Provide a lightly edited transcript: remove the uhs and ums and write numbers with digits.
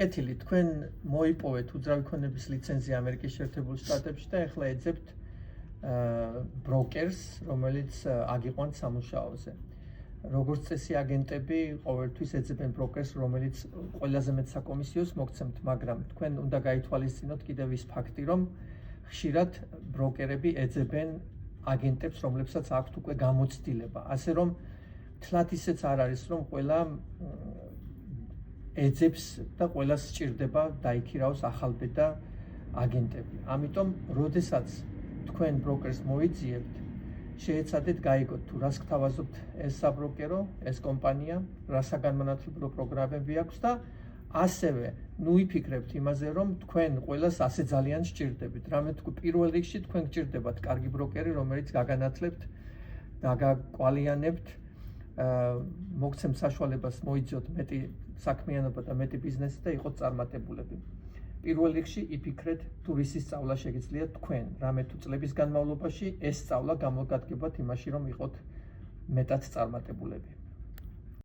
კეთილი, თქვენ მოიპოვეთ უძრავი ქონების ლიცენზია ამერიკის შეერთებულ შტატებში და ახლა ეძებთ ბროკერს, რომელიც აგიყვანთ სამუშაოზე. როგორც წესი აგენტები ყოველთვის ეძებენ ბროკერს, რომელიც ყველაზე მეტ საკომისიოს მოგცემთ, მაგრამ თქვენ უნდა გაითვალისწინოთ კიდევ ის ფაქტი, რომ ხშირად ბროკერები ეძებენ აგენტებს, რომლებსაც აქვთ უკვე გამოცდილება. ასე რომ თლათ ისეც არ არის, რომ ყველა ეძებს და ყველას სჭირდება დაიქირავოს ახალბედა აგენტები. ამიტომ, როდესაც თქვენ ბროკერს მოიძიებთ, შეეცადეთ გაიგოთ თუ რას გთავაზობთ ეს საბროკერო, ეს კომპანია, რა საგანმანათლებლო პროგრამები აქვს და ასევე იფიქრებთ იმაზე, რომ თქვენ ყველას ასე ძალიან სჭირდებით. რამე თუ პირველ რიგში თქვენ გჭირდებათ კარგი ბროკერი, რომელიც გაგანათლებთ, გაგაკვალიანებთ, მოგცემთ საშუალებას მოიძიოთ მეტი საქმიანობა და მეტი ბიზნესი და იყოთ წარმატებულები. პირველ რიგში იფიქრეთ თუ რისი სწავლა შეგიძლიათ თქვენ, რამე თუ წლების განმავლობაში ეს სწავლა გამოგადგებათ იმაში, რომ იყოთ მეტად წარმატებულები.